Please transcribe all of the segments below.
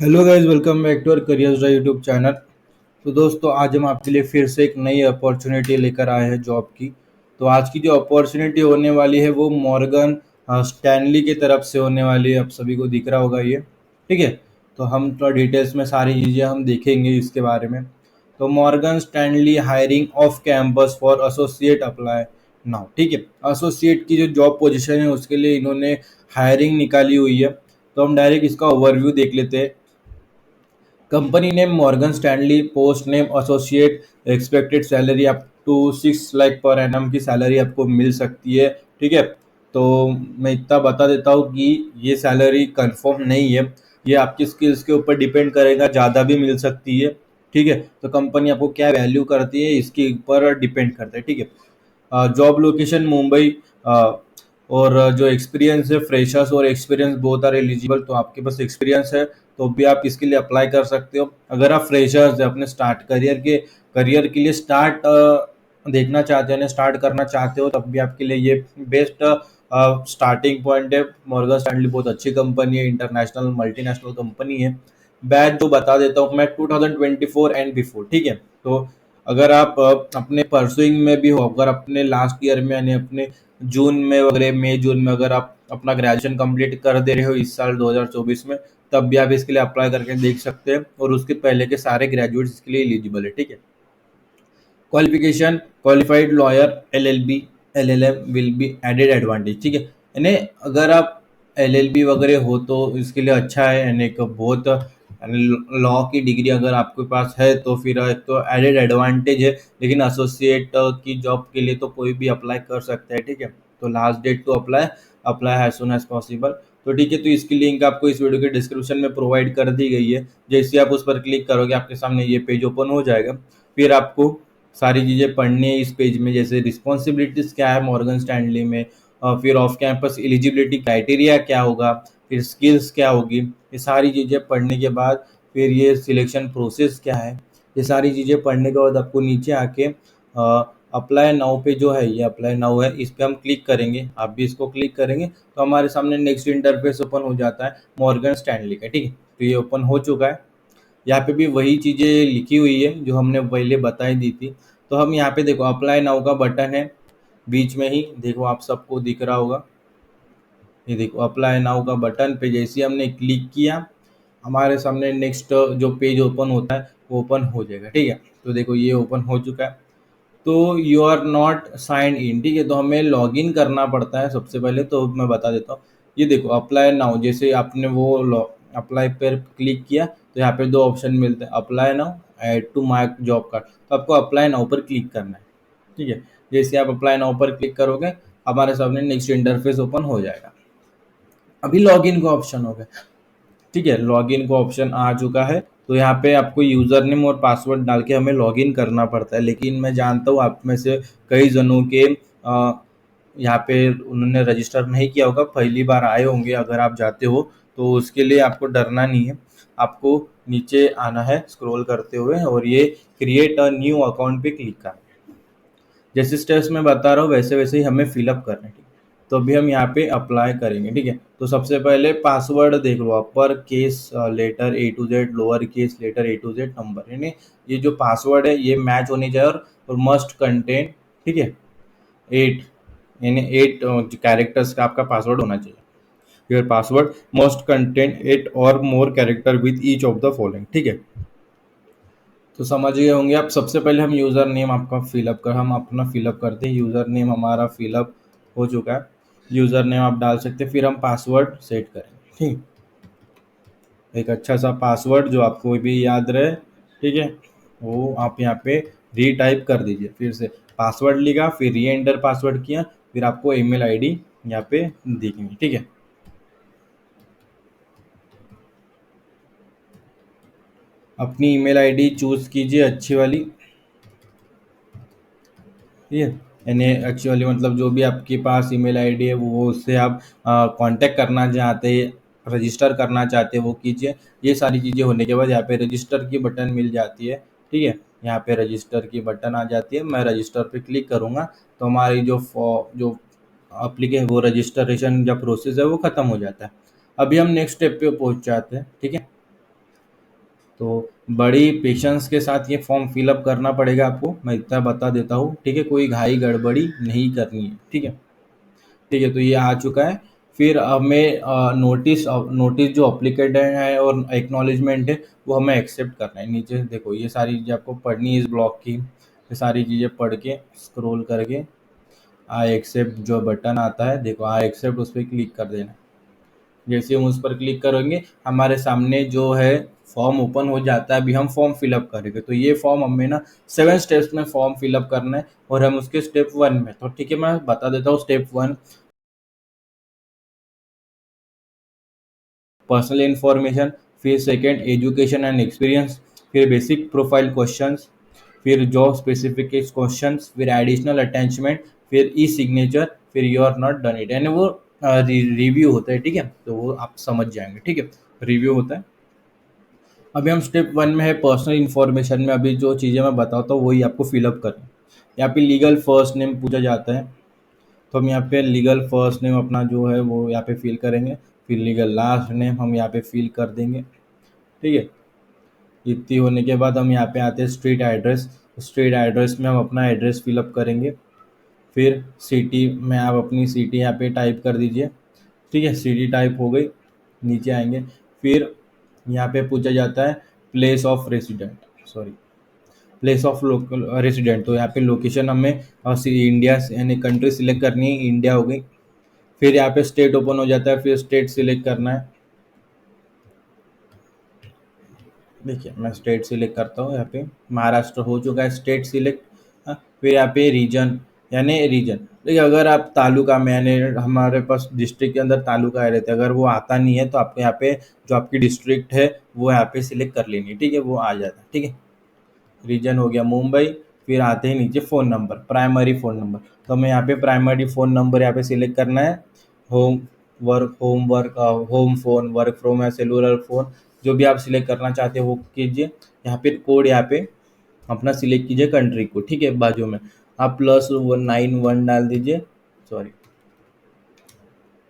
Hello guys, welcome back to our career YouTube channel. तो दोस्तों, आज हम आपके लिए फिर से एक नई अपॉर्चुनिटी लेकर आए हैं जॉब की। तो आज की जो अपॉर्चुनिटी होने वाली है वो मॉर्गन स्टैनली की तरफ से होने वाली है। आप सभी को दिख रहा होगा ये, ठीक है। तो हम थोड़ा डिटेल्स में सारी चीज़ें हम देखेंगे इसके बारे में। तो Morgan Stanley hiring off campus for associate apply now, ठीक है। एसोसिएट की जो जॉब पोजीशन है उसके लिए इन्होंने हायरिंग निकाली हुई है। तो हम डायरेक्ट इसका ओवरव्यू देख लेते हैं। Company name Morgan Stanley, post name associate, expected salary up to 6 lakh per annum की सैलरी आपको मिल सकती है, ठीक है। तो मैं इतना बता देता हूँ कि ये सैलरी कंफर्म नहीं है, ये आपकी स्किल्स के ऊपर डिपेंड करेगा, ज़्यादा भी मिल सकती है, ठीक है। तो कंपनी आपको क्या वैल्यू करती है इसके ऊपर डिपेंड करता है, ठीक है। Job location Mumbai. और जो एक्सपीरियंस है, फ्रेशर्स और एक्सपीरियंस बहुत आर एलिजिबल। तो आपके पास एक्सपीरियंस है तो भी आप इसके लिए अप्लाई कर सकते हो। अगर आप फ्रेशर्स अपने स्टार्ट करियर के लिए स्टार्ट देखना चाहते हो, स्टार्ट करना चाहते हो, तब भी आपके लिए ये बेस्ट स्टार्टिंग पॉइंट है। मॉर्गन स्टैनली बहुत अच्छी कंपनी है, इंटरनेशनल मल्टीनेशनल कंपनी है। बैच जो बता देता हूँ मैं, 2024 एंड बिफोर, ठीक है। तो अगर आप अपने परसुइंग में भी हो, अगर अपने लास्ट ईयर में यानी अपने जून में वगैरह, मई जून में अगर आप अपना ग्रेजुएशन कंप्लीट कर दे रहे हो इस साल 2024 में, तब भी आप इसके लिए अप्लाई करके देख सकते हैं। और उसके पहले के सारे ग्रेजुएट्स इसके लिए एलिजिबल है, ठीक है। Qualification, qualified lawyer, LLB, LLM will be added advantage, ठीक है। यानी अगर आप एलएलबी वगैरह हो तो इसके लिए अच्छा है, यानी एक बहुत लॉ की डिग्री अगर आपके पास है तो फिर एक तो एडेड एडवांटेज है। लेकिन एसोसिएट की जॉब के लिए तो कोई भी अप्लाई कर सकता है, ठीक है। तो last date to apply, apply as soon as possible. तो ठीक है, तो इसकी लिंक आपको इस वीडियो के डिस्क्रिप्शन में प्रोवाइड कर दी गई है। जैसे आप उस पर क्लिक करोगे आपके सामने ये पेज ओपन हो जाएगा। फिर आपको सारी चीज़ें पढ़नी है इस पेज में, जैसे रिस्पॉन्सिबिलिटीज़ क्या है मॉर्गन स्टैनली में, फिर ऑफ कैंपस एलिजिबिलिटी क्राइटेरिया क्या होगा, फिर स्किल्स क्या होगी, ये सारी चीज़ें पढ़ने के बाद फिर ये सिलेक्शन प्रोसेस क्या है, ये सारी चीज़ें पढ़ने के बाद आपको नीचे आके अप्लाई नाउ पे जो है, ये अप्लाई नाउ है, इस पर हम क्लिक करेंगे। आप भी इसको क्लिक करेंगे तो हमारे सामने नेक्स्ट इंटरफेस ओपन हो जाता है मॉर्गन स्टैनली का, ठीक है। तो ये ओपन हो चुका है। यहाँ पे भी वही चीज़ें लिखी हुई है जो हमने पहले बताई दी थी। तो हम यहाँ पे देखो अप्लाई नाउ का बटन है बीच में ही, देखो आप सबको दिख रहा होगा। ये देखो अप्लाई नाउ का बटन पे जैसे ही हमने क्लिक किया, हमारे सामने नेक्स्ट जो पेज ओपन होता है वो ओपन हो जाएगा, ठीक है। तो देखो ये ओपन हो चुका है। तो you are not sign in, ठीक है। तो हमें लॉग इन करना पड़ता है सबसे पहले, तो मैं बता देता हूँ। ये देखो अप्लाई नाउ, जैसे आपने वो अप्लाई पर क्लिक किया तो यहाँ पे दो ऑप्शन मिलते हैं, apply now, add to my job card. तो आपको अप्लाई नाउ पर क्लिक करना है, ठीक है। जैसे आप अप्लाई नाउ पर क्लिक करोगे हमारे सामने नेक्स्ट इंटरफेस ओपन हो जाएगा। अभी लॉगिन का ऑप्शन हो गया, ठीक है। लॉगिन का ऑप्शन आ चुका है। तो यहाँ पे आपको यूज़र नेम और पासवर्ड डाल के हमें लॉगिन करना पड़ता है। लेकिन मैं जानता हूँ आप में से कई जनों के यहाँ पे उन्होंने रजिस्टर नहीं किया होगा, पहली बार आए होंगे। अगर आप जाते हो तो उसके लिए आपको डरना नहीं है। आपको नीचे आना है स्क्रॉल करते हुए और ये क्रिएट अ न्यू अकाउंट पे क्लिक करना है। जैसे स्टेप्स में बता रहा हूँ वैसे वैसे ही हमें फिलअप करना है, ठीक है। तो अभी हम यहाँ पे अप्लाई करेंगे, ठीक है। तो सबसे पहले पासवर्ड देख लो, upper case letter A to Z, lower case letter A to Z, number, यानी ये जो पासवर्ड है ये मैच होनी चाहिए। और मस्ट कंटेन, ठीक है, 8, यानी 8 कैरेक्टर्स का आपका पासवर्ड होना चाहिए। योर पासवर्ड मस्ट कंटेन 8 और मोर character with each of the following, ठीक है। तो समझ गए होंगे आप। सबसे पहले हम यूज़र नेम आपका फिलअप कर, हम अपना फिलअप करते हैं। यूज़र नेम हमारा फिलअप हो चुका है, यूज़र नेम आप डाल सकते हैं। फिर हम पासवर्ड सेट करेंगे, ठीक। एक अच्छा सा पासवर्ड जो आपको भी याद रहे, ठीक है, वो आप यहाँ पे रीटाइप कर दीजिए। फिर से पासवर्ड लिखा, फिर री एंटर पासवर्ड किया, फिर आपको ईमेल आईडी यहाँ पे दिखेंगी, ठीक है। अपनी ईमेल आईडी चूज़ कीजिए अच्छी वाली, ठीक है। यानी एक्चुअली मतलब जो भी आपके पास ईमेल आईडी है वो उससे आप कांटेक्ट करना चाहते हैं, रजिस्टर करना चाहते हैं, वो कीजिए। ये सारी चीज़ें होने के बाद यहाँ पे रजिस्टर की बटन मिल जाती है, ठीक है। यहाँ पे रजिस्टर की बटन आ जाती है, मैं रजिस्टर पे क्लिक करूँगा तो हमारी जो अप्लीके वो रजिस्ट्रेशन या प्रोसेस है वो ख़त्म हो जाता है। अभी हम नेक्स्ट स्टेप पे पहुँच जाते हैं, ठीक है। तो बड़ी पेशेंस के साथ ये फॉर्म फिलअप करना पड़ेगा आपको, मैं इतना बता देता हूँ, ठीक है। कोई घाई गड़बड़ी नहीं करनी है, ठीक है। ठीक है, तो ये आ चुका है। फिर हमें नोटिस नोटिस जो अप्लीकेटेड है और एक्नॉलेजमेंट है वो हमें एक्सेप्ट करना है। नीचे देखो ये सारी चीज़ें आपको पढ़नी है इस ब्लॉक की, ये सारी चीज़ें पढ़ के स्क्रॉल करके आई एक्सेप्ट जो बटन आता है, देखो आई एक्सेप्ट, उस पर क्लिक कर देना। जैसे हम उस पर क्लिक करेंगे हमारे सामने जो है फॉर्म ओपन हो जाता है। अभी हम फॉर्म फिलअप करेंगे, तो ये फॉर्म हमें ना 7 स्टेप्स में फॉर्म फिलअप करना है और हम उसके स्टेप 1 में, तो ठीक है मैं बता देता हूँ। Step 1, personal information. फिर सेकंड, एजुकेशन एंड एक्सपीरियंस। फिर बेसिक प्रोफाइल क्वेश्चंस। फिर जॉब स्पेसिफिक क्वेश्चंस। फिर एडिशनल अटैचमेंट। फिर ई सिग्नेचर। फिर you are not done it, यानी वो रिव्यू होता है, ठीक है। तो वो आप समझ जाएंगे, ठीक है, रिव्यू होता है। अभी हम स्टेप 1 में है पर्सनल इन्फॉर्मेशन में, अभी जो चीज़ें मैं बताता हूँ वही आपको फिलअप करना है। यहाँ पे लीगल फर्स्ट नेम पूछा जाता है, तो हम यहाँ पे लीगल फर्स्ट नेम अपना जो है वो यहाँ पे फिल करेंगे। फिर लीगल लास्ट नेम हम यहाँ पे फिल कर देंगे, ठीक है। इतनी होने के बाद हम यहाँ पे आते हैं स्ट्रीट एड्रेस। स्ट्रीट एड्रेस में हम अपना एड्रेस फिलअप करेंगे। फिर सिटी में आप अपनी सिटी यहाँ पे टाइप कर दीजिए, ठीक है। सिटी टाइप हो गई, नीचे आएंगे। फिर यहाँ पे पूछा जाता है place of resident, sorry, place of local resident, तो यहाँ पे लोकेशन हमें इंडिया यानी कंट्री सिलेक्ट करनी है, इंडिया हो गई। फिर यहाँ पे स्टेट ओपन हो जाता है, फिर स्टेट सिलेक्ट करना है। देखिए मैं स्टेट सिलेक्ट करता हूँ, यहाँ पे महाराष्ट्र हो चुका है स्टेट सिलेक्ट। फिर यहाँ पे रीजन, यानी रीजन, देखिए अगर आप तालुका में, यानी हमारे पास डिस्ट्रिक्ट के अंदर तालुका आ रहते हैं, अगर वो आता नहीं है तो आपको यहाँ पे जो आपकी डिस्ट्रिक्ट है वो यहाँ पे सिलेक्ट कर लेनी है, ठीक है, वो आ जाता है, ठीक है। रीजन हो गया मुंबई। फिर आते हैं नीचे phone number, primary phone number, तो हमें यहाँ पे प्राइमरी फ़ोन नंबर यहाँ पे सिलेक्ट करना है। Home work, home phone, work from या सेलुलर फ़ोन, जो भी आप सिलेक्ट करना चाहते हो वो कीजिए। यहाँ पे कोड यहाँ पे अपना सिलेक्ट कीजिए कंट्री को, ठीक है। बाजू में आप +191 डाल दीजिए, सॉरी,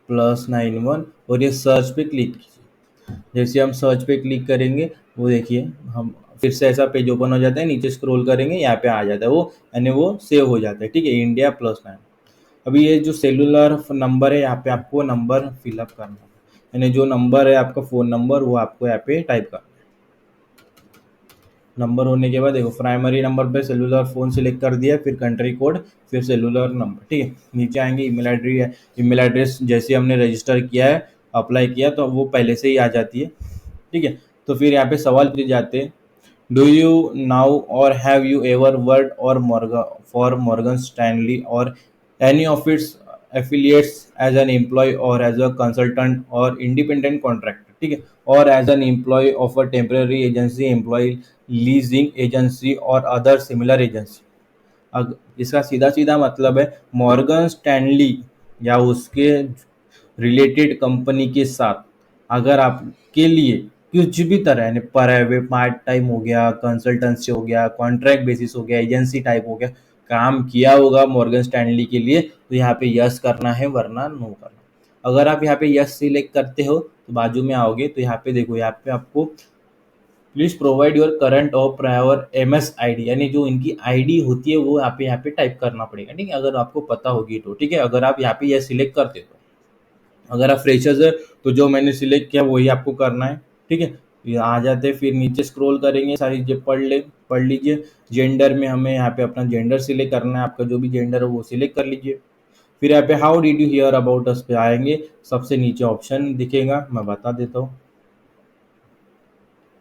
+91, और ये सर्च पे क्लिक कीजिए। जैसे हम सर्च पे क्लिक करेंगे वो देखिए हम फिर से ऐसा पेज ओपन हो जाता है, नीचे स्क्रॉल करेंगे यहाँ पे आ जाता है वो, यानी वो सेव हो जाता है, ठीक है, इंडिया +9। अभी ये जो सेलुलर नंबर है यहाँ पे आपको नंबर फिलअप करना है, यानी जो नंबर है आपका फ़ोन नंबर वो आपको यहाँ पे टाइप करना है। नंबर होने के बाद देखो प्राइमरी नंबर पे सेलुलर फ़ोन सिलेक्ट कर दिया, फिर कंट्री कोड, फिर सेलुलर नंबर, ठीक है। नीचे आएंगे ईमेल एड्रेस, ईमेल एड्रेस जैसे हमने रजिस्टर किया है, अप्लाई किया, तो वो पहले से ही आ जाती है, ठीक है। तो फिर यहाँ पे सवाल पूछे जाते हैं, डू यू नाउ और हैव यू एवर वर्ड और मॉर्गन स्टैनली और any of its affiliates as an employee or as a consultant or independent contractor, ठीक है, और as an employee of a temporary agency, employee leasing agency और other similar agency. इसका सीधा सीधा मतलब है मॉर्गन स्टैनली या उसके रिलेटेड कंपनी के साथ अगर आपके लिए कुछ भी तरह, यानी प्राइवेट पार्ट टाइम हो गया, कंसल्टेंसी हो गया, कॉन्ट्रैक्ट बेसिस हो गया, एजेंसी टाइप हो गया, काम किया होगा मॉर्गन स्टैनली के लिए, तो यहाँ पे यस करना है वरना नो करना। अगर आप यहाँ पे यस सिलेक्ट करते हो तो बाजू में आओगे तो यहाँ पे देखो, यहाँ पे आपको प्लीज प्रोवाइड योर करंट और प्रायर MS ID, यानी जो इनकी आईडी होती है वो यहाँ पे टाइप करना पड़ेगा, ठीक है, अगर आपको पता होगी तो, ठीक है। अगर आप यहाँ पे यह सिलेक्ट करते हो, अगर आप फ्रेशर्स है तो जो मैंने सिलेक्ट किया वही आपको करना है, ठीक है। ये आ जाते हैं, फिर नीचे स्क्रॉल करेंगे, सारी चीज़ें पढ़ लीजिए। जेंडर में हमें यहाँ पे अपना जेंडर सिलेक्ट करना है, आपका जो भी जेंडर है वो सिलेक्ट कर लीजिए। फिर यहाँ पे how did you here about us पे आएंगे, सबसे नीचे ऑप्शन दिखेगा, मैं बता देता हूँ।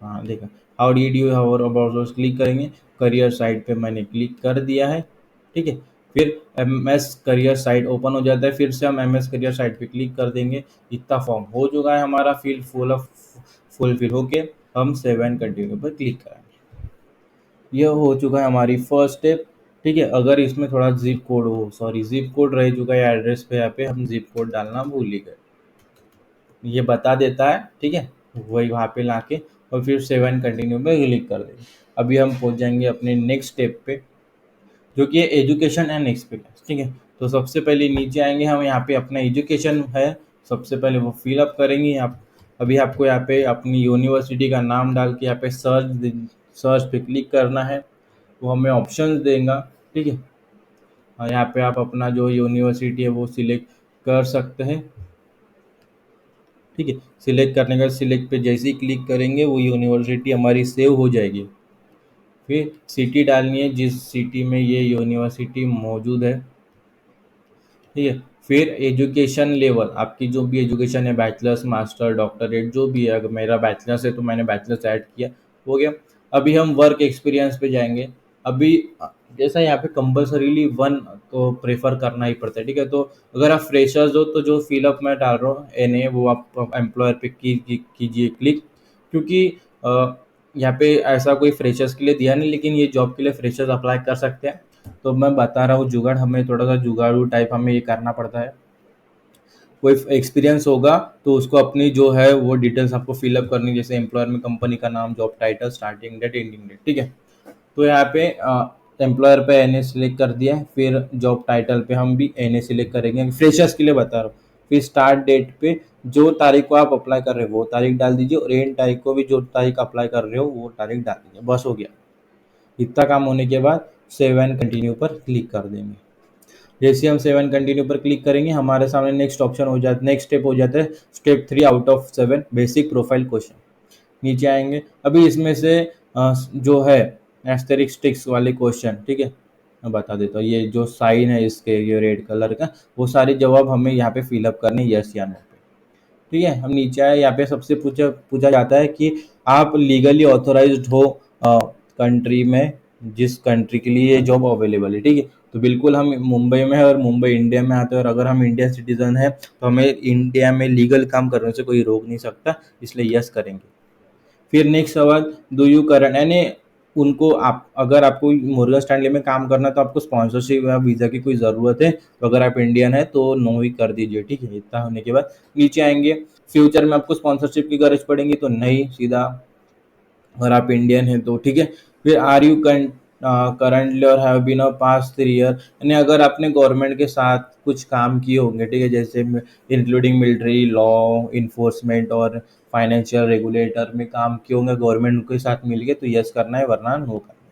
हाँ देखा, how did you how about us click करेंगे, करियर साइट पे मैंने क्लिक कर दिया है, ठीक है। फिर MS करियर साइट ओपन हो जाता है, फिर से हम MS करियर साइट पे क्लिक कर देंगे। इतना फॉर्म हो चुका है हमारा फुलफिल होके हम सेव एंड कंटिन्यू पर क्लिक करेंगे। यह हो चुका है हमारी फर्स्ट स्टेप, ठीक है। अगर इसमें थोड़ा जिप कोड हो, सॉरी जिप कोड रह चुका है एड्रेस पे, यहाँ पे हम जिप कोड डालना भूल ही गए, ये बता देता है, ठीक है, वही वहाँ पे लाके और फिर सेव एंड कंटिन्यू पे क्लिक कर देंगे। अभी हम पहुँच जाएंगे अपने नेक्स्ट स्टेप पे, जो कि है एजुकेशन एंड एक्सपीरियंस, ठीक है। तो सबसे पहले नीचे आएंगे हम, यहाँ पे अपना एजुकेशन है, सबसे पहले वो फिलअप करेंगे। आप अभी आपको यहाँ पे अपनी यूनिवर्सिटी का नाम डाल के यहाँ पे सर्च पे क्लिक करना है, वो हमें ऑप्शंस देगा। ठीक है, और यहाँ पे आप अपना जो यूनिवर्सिटी है वो सिलेक्ट कर सकते हैं। ठीक है, सिलेक्ट करने के बाद सिलेक्ट पे जैसे ही क्लिक करेंगे वो यूनिवर्सिटी हमारी सेव हो जाएगी। फिर सिटी डालनी है जिस सिटी में ये यूनिवर्सिटी मौजूद है। ठीक है, फिर एजुकेशन लेवल आपकी जो भी एजुकेशन है, बैचलर्स मास्टर डॉक्टरेट जो भी है, अगर मेरा बैचलर्स है तो मैंने बैचलर्स ऐड किया, हो गया। अभी हम वर्क एक्सपीरियंस पे जाएंगे। अभी जैसा यहाँ पे कंपल्सरीली वन तो प्रेफर करना ही पड़ता है। ठीक है, तो अगर आप फ्रेशर्स हो तो जो फिलअप मैं डाल रहा हूँ एन वो आप एम्प्लॉयर पे कीजिए क्लिक, क्योंकि यहाँ पे ऐसा कोई फ्रेशर्स के लिए दिया नहीं, लेकिन ये जॉब के लिए फ्रेशर्स अप्लाई कर सकते हैं। तो मैं बता रहा हूँ जुगाड़, हमें थोड़ा सा जुगाड़ू टाइप हमें ये करना पड़ता है। कोई एक्सपीरियंस होगा तो उसको अपनी जो है वो डिटेल्स आपको फिलअप करनी, जैसे एम्प्लॉयर में कंपनी का नाम, job title, starting date, ending date. ठीक है, तो यहाँ पे एम्प्लॉयर पे एन ए सिलेक्ट कर दिया है, फिर जॉब टाइटल पे हम भी एन ए सिलेक्ट करेंगे, फ्रेशर्स के लिए बता रहा हूँ। फिर स्टार्ट डेट पे जो तारीख को आप अप्लाई कर रहे हो वो तारीख डाल दीजिए, और एंड तारीख को भी जो तारीख अप्लाई कर रहे हो वो तारीख डाल दीजिए, बस हो गया। इतना काम होने के बाद सेव एंड कंटिन्यू पर क्लिक कर देंगे। जैसे हम 7 कंटिन्यू पर क्लिक करेंगे हमारे सामने नेक्स्ट ऑप्शन हो जाता है, नेक्स्ट स्टेप हो जाता है step 3 out of 7 basic profile question. नीचे आएंगे, अभी इसमें से जो है एस्टेरिस्टिक्स वाले क्वेश्चन, ठीक है मैं बता देता हूँ, ये जो साइन है इसके ये रेड कलर का, वो सारे जवाब हमें यहाँ पे फिलअप करने, यस या नो पे। ठीक है, हम नीचे आए, यहाँ पे सबसे पूछा पूछा जाता है कि आप लीगली ऑथोराइज्ड हो कंट्री में, जिस कंट्री के लिए ये जॉब अवेलेबल है। ठीक है, तो बिल्कुल हम मुंबई में है और मुंबई इंडिया में आते हैं, और अगर हम इंडियन सिटीजन है तो हमें इंडिया में लीगल काम करने से कोई रोक नहीं सकता, इसलिए यस करेंगे। फिर नेक्स्ट सवाल, डू यू करंट, यानी उनको आप अगर आपको मुर्गा स्टैंडली में काम करना है तो आपको स्पॉन्सरशिप या वीज़ा की कोई ज़रूरत है, तो अगर आप इंडियन है तो नो ही कर दीजिए। ठीक है, इतना होने के बाद नीचे आएंगे, फ्यूचर में आपको स्पॉन्सरशिप की गरज पड़ेगी तो नहीं, सीधा अगर आप इंडियन हैं तो। ठीक है, फिर आर यू करंटली और have been a past 3 year, यानी अगर आपने गवर्नमेंट के साथ कुछ काम किए होंगे, ठीक है, जैसे इंक्लूडिंग मिलिट्री, लॉ इन्फोर्समेंट और फाइनेंशियल रेगुलेटर में काम किए होंगे गवर्नमेंट के साथ मिलके, तो यस करना है, वरना नो करना है।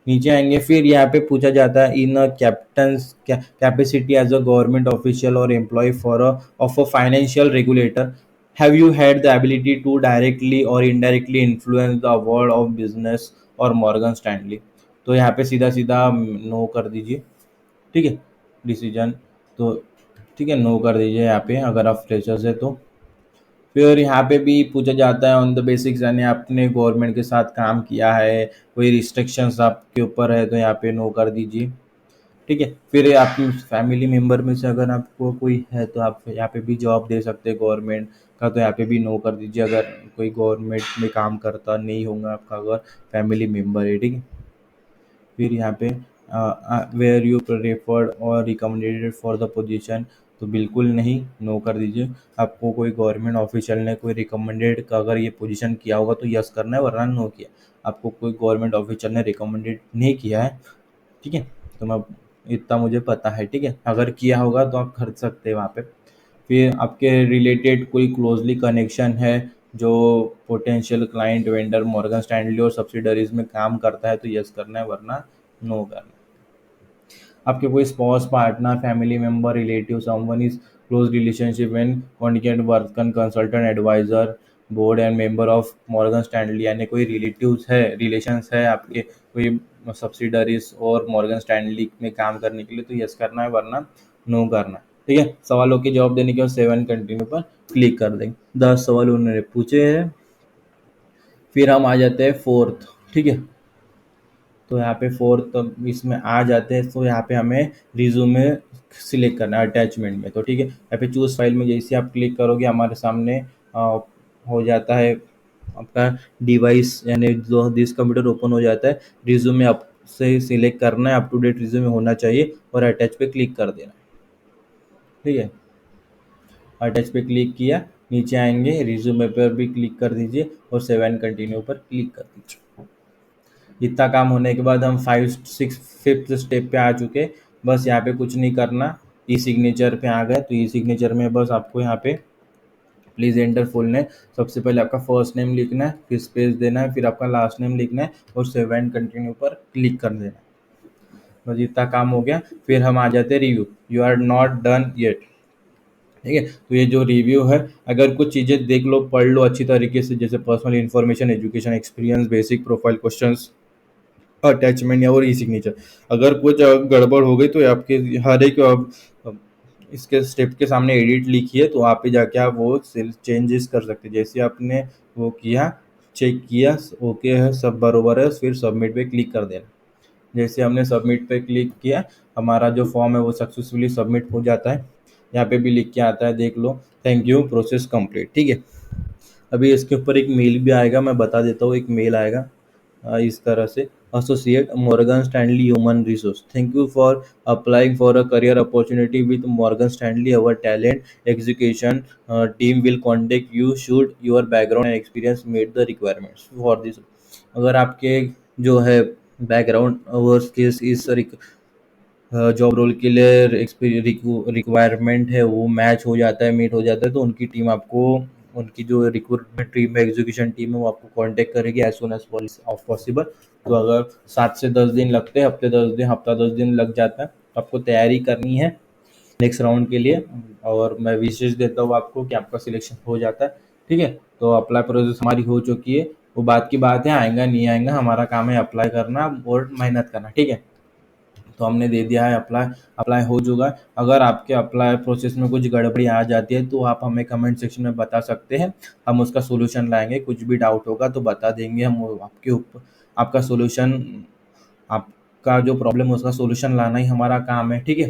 नीचे आएंगे, फिर यहाँ पे पूछा जाता है in captain's capacity as a government official और employee for of a financial regulator, have you had the ability to directly और indirectly influence the world of business और मॉर्गन स्टैनली, तो यहाँ पे सीधा सीधा नो कर दीजिए। ठीक है, डिसीजन तो ठीक है, नो कर दीजिए यहाँ पे अगर आप फ्रेशर्स है तो। फिर यहाँ पे भी पूछा जाता है ऑन द बेसिक्स, यानी आपने गवर्नमेंट के साथ काम किया है, कोई रिस्ट्रिक्शंस आपके ऊपर है तो यहाँ पे नो कर दीजिए। ठीक है, फिर आपकी फैमिली मेम्बर में से अगर आपको कोई है तो आप यहाँ पे भी जॉब दे सकते हैं गवर्नमेंट का, तो यहाँ पे भी नो कर दीजिए, अगर कोई गवर्नमेंट में काम करता नहीं होगा आपका अगर फैमिली मेम्बर है। ठीक है, फिर यहाँ पे वेयर यू रेफर्ड और रिकमेंडेड फॉर द पोजीशन, तो बिल्कुल नहीं, नो कर दीजिए। आपको कोई गवर्नमेंट ऑफिशियल ने कोई रिकमेंडेड का अगर ये पोजीशन किया होगा तो यस करना है, वरना नो किया। आपको कोई गवर्नमेंट ऑफिशियल ने रिकमेंडेड नहीं किया है, ठीक है, तो मैं इतना मुझे पता है। ठीक है, अगर किया होगा तो आप खरीद सकते हैं वहाँ पे। फिर आपके रिलेटेड कोई क्लोजली कनेक्शन है जो potential client vendor Morgan Stanley और सब्सिडरीज में काम करता है, तो यस करना है, वरना नो करना है। आपके कोई spouse, partner, family member, relative, someone is close relationship and contingent worker consultant adviser board and member of Morgan Stanley, यानी कोई रिलेटिव्स है, रिलेशंस है आपके कोई सब्सिडरीज और मॉर्गन स्टैनली में काम करने के लिए, तो यस करना है, वरना नो करना है। ठीक है, सवालों के जवाब देने के बाद 7 कंटिन्यू पर क्लिक कर देंगे। 10 सवाल उन्होंने पूछे हैं। फिर हम आ जाते हैं फोर्थ। ठीक है, तो यहाँ पे फोर्थ इसमें आ जाते हैं, तो यहाँ पे हमें रिज्यूमे सिलेक्ट करना है अटैचमेंट में। तो ठीक है, यहाँ पे चूज फाइल में जैसे आप क्लिक करोगे हमारे सामने हो जाता है आपका डिवाइस, यानी जो दिस कंप्यूटर ओपन हो जाता है, रिज्यूमे आप से सिलेक्ट करना है, अप टू डेट रिज्यूमे होना चाहिए, और अटैच पे क्लिक कर देना है। ठीक है, अटैच पे क्लिक किया, नीचे आएंगे, रिज्यूमे पर भी क्लिक कर दीजिए और 7 कंटिन्यू पर क्लिक कर दीजिए। इतना काम होने के बाद हम 5 6 5th स्टेप पे आ चुके। बस यहाँ पे कुछ नहीं करना, ई सिग्नेचर पे आ गए, तो ई सिग्नेचर में बस आपको यहाँ पे प्लीज़ एंटर फुल नेम। सबसे पहले आपका फर्स्ट नेम लिखना है, फिर स्पेस देना है, फिर आपका लास्ट नेम लिखना है और सेव एंड कंटिन्यू पर क्लिक कर देना है। बस इतना काम हो गया। फिर हम आ जाते हैं review. You are not done yet. ठीक है, तो ये जो रिव्यू है, अगर कुछ चीज़ें देख लो, पढ़ लो अच्छी तरीके से, जैसे personal information, education, experience, basic profile questions, attachment या और ई सिग्नेचर। अगर कुछ गड़बड़ हो गई तो आपके हर एक इसके स्टेप के सामने एडिट लिखी है, तो वहाँ पे जाके आप वो चेंजेस कर सकते हैं। जैसे आपने वो किया, चेक किया, ओके है, सब बरोबर है, फिर सबमिट पे क्लिक कर देना। जैसे हमने सबमिट पे क्लिक किया, हमारा जो फॉर्म है वो सक्सेसफुली सबमिट हो जाता है। यहाँ पे भी लिख के आता है, देख लो, थैंक यू, प्रोसेस कंप्लीट। ठीक है, अभी इसके ऊपर एक मेल भी आएगा, मैं बता देता हूँ। एक मेल आएगा इस तरह से, associate Morgan Stanley human resource, thank you for applying for a career opportunity with Morgan Stanley, our talent execution team will contact you should your background and experience met the requirements for this. अगर आपके जो है background और skills इस job role के लिए requirement है वो मैच हो जाता है, मीट हो जाता है, तो उनकी टीम आपको, उनकी जो रिक्रूटमेंट टीम है, एग्जीक्यूशन टीम है, वो आपको कांटेक्ट करेगी एज सुन एज पॉसिबल। तो अगर 7 से 10 दिन लगते हैं, हफ्ते 10 दिन, हफ्ता 10 दिन लग जाता है, तो आपको तैयारी करनी है नेक्स्ट राउंड के लिए। और मैं विशेष देता हूँ आपको कि आपका सिलेक्शन हो जाता है। ठीक है, तो अप्लाई प्रोसेस हमारी हो चुकी है, वो बात की बात है, आएगा नहीं आएगा, हमारा काम है अप्लाई करना और मेहनत करना। ठीक है, तो हमने दे दिया है अप्लाई, अप्लाई हो चुका है। अगर आपके अप्लाई प्रोसेस में कुछ गड़बड़ी आ जाती है तो आप हमें कमेंट सेक्शन में बता सकते हैं, हम उसका सोल्यूशन लाएंगे। कुछ भी डाउट होगा तो बता देंगे हम, वो आपके ऊपर, आपका सोल्यूशन, आपका जो प्रॉब्लम है उसका सोल्यूशन लाना ही हमारा काम है। ठीक है,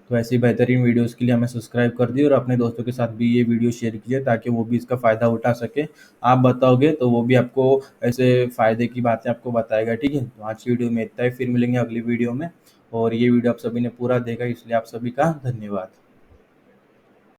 तो ऐसी बेहतरीन वीडियोस के लिए हमें सब्सक्राइब कर दिए और अपने दोस्तों के साथ भी ये वीडियो शेयर कीजिए ताकि वो भी इसका फ़ायदा उठा सके। आप बताओगे तो वो भी आपको ऐसे फ़ायदे की बातें आपको बताएगा। ठीक है, तो आज की वीडियो में इतना ही, फिर मिलेंगे अगली वीडियो में। और ये वीडियो आप सभी ने पूरा देखा इसलिए आप सभी का धन्यवाद।